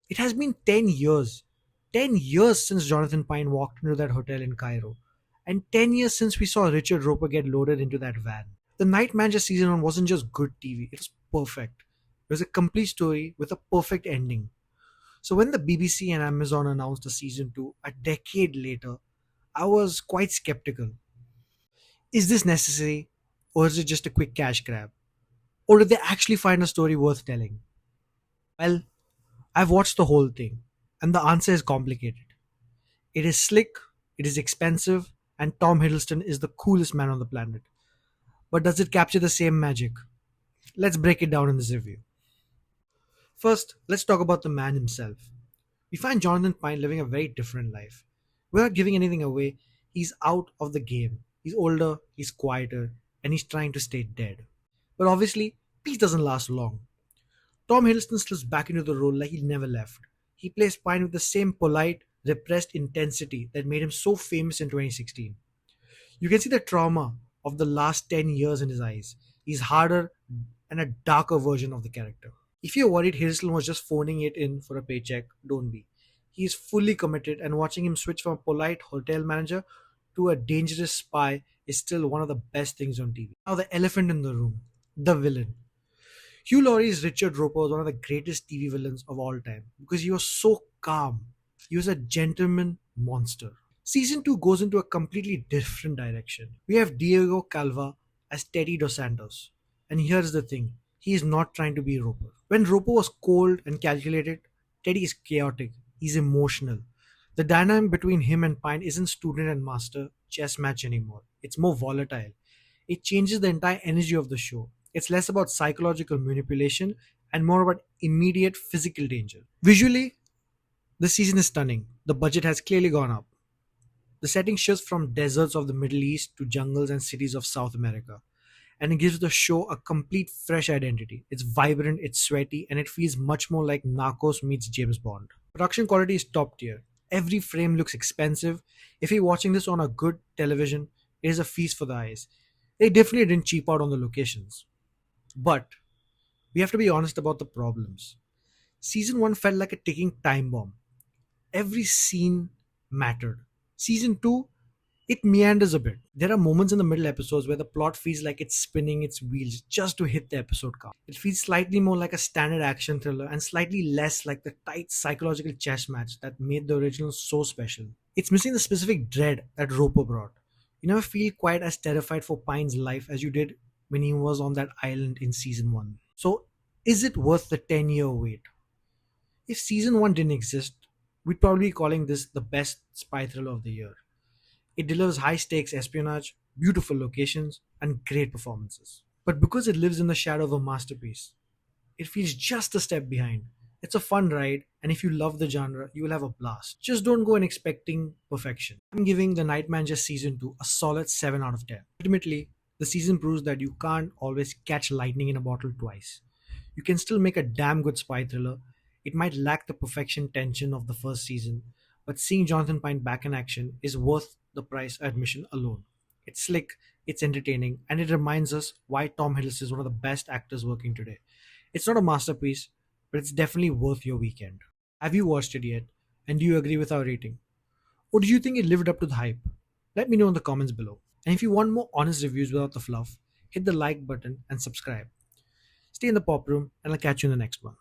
It has been 10 years. 10 years since Jonathan Pine walked into that hotel in Cairo. And 10 years since we saw Richard Roper get loaded into that van. The Night Manager season 1 wasn't just good TV, it was perfect. It was a complete story with a perfect ending. So when the BBC and Amazon announced a season 2 a decade later, I was quite skeptical. Is this necessary? Or is it just a quick cash grab? Or did they actually find a story worth telling? Well, I've watched the whole thing, and the answer is complicated. It is slick, it is expensive, and Tom Hiddleston is the coolest man on the planet. But does it capture the same magic? Let's break it down in this review. First, let's talk about the man himself. We find Jonathan Pine living a very different life. Without giving anything away, he's out of the game. He's older, he's quieter, and he's trying to stay dead. But obviously, peace doesn't last long. Tom Hiddleston slips back into the role like he never left. He plays Pine with the same polite, repressed intensity that made him so famous in 2016. You can see the trauma of the last 10 years in his eyes. He's harder and a darker version of the character. If you're worried Hiddleston was just phoning it in for a paycheck, don't be. He is fully committed, and watching him switch from a polite hotel manager to a dangerous spy is still one of the best things on TV. Now, the elephant in the room, the villain. Hugh Laurie's Richard Roper was one of the greatest TV villains of all time because he was so calm. He was a gentleman monster. Season 2 goes into a completely different direction. We have Diego Calva as Teddy Dos Santos. And here's the thing, he is not trying to be Roper. When Roper was cold and calculated, Teddy is chaotic. He's emotional. The dynamic between him and Pine isn't student and master chess match anymore. It's more volatile. It changes the entire energy of the show. It's less about psychological manipulation and more about immediate physical danger. Visually, the season is stunning. The budget has clearly gone up. The setting shifts from deserts of the Middle East to jungles and cities of South America, and it gives the show a complete fresh identity. It's vibrant, it's sweaty, and it feels much more like Narcos meets James Bond. Production quality is top tier. Every frame looks expensive. If you're watching this on a good television, it is a feast for the eyes. They definitely didn't cheap out on the locations. But we have to be honest about the problems. Season 1 felt like a ticking time bomb. Every scene mattered. Season 2, it meanders a bit. There are moments in the middle episodes where the plot feels like it's spinning its wheels just to hit the episode count. It feels slightly more like a standard action thriller and slightly less like the tight psychological chess match that made the original so special. It's missing the specific dread that Roper brought. You never feel quite as terrified for Pine's life as you did when he was on that island in season 1. So, is it worth the 10-year wait? If season 1 didn't exist, we'd probably be calling this the best spy thriller of the year. It delivers high stakes espionage, beautiful locations, and great performances. But because it lives in the shadow of a masterpiece, it feels just a step behind. It's a fun ride, and if you love the genre, you will have a blast. Just don't go in expecting perfection. I'm giving The Night Manager Season 2 a solid 7 out of 10. Ultimately, the season proves that you can't always catch lightning in a bottle twice. You can still make a damn good spy thriller. It might lack the perfection tension of the first season, but seeing Jonathan Pine back in action is worth the price admission alone. It's slick, it's entertaining, and it reminds us why Tom Hiddleston is one of the best actors working today. It's not a masterpiece, but it's definitely worth your weekend. Have you watched it yet? And do you agree with our rating? Or do you think it lived up to the hype? Let me know in the comments below. And if you want more honest reviews without the fluff, hit the like button and subscribe. Stay in the pop room, and I'll catch you in the next one.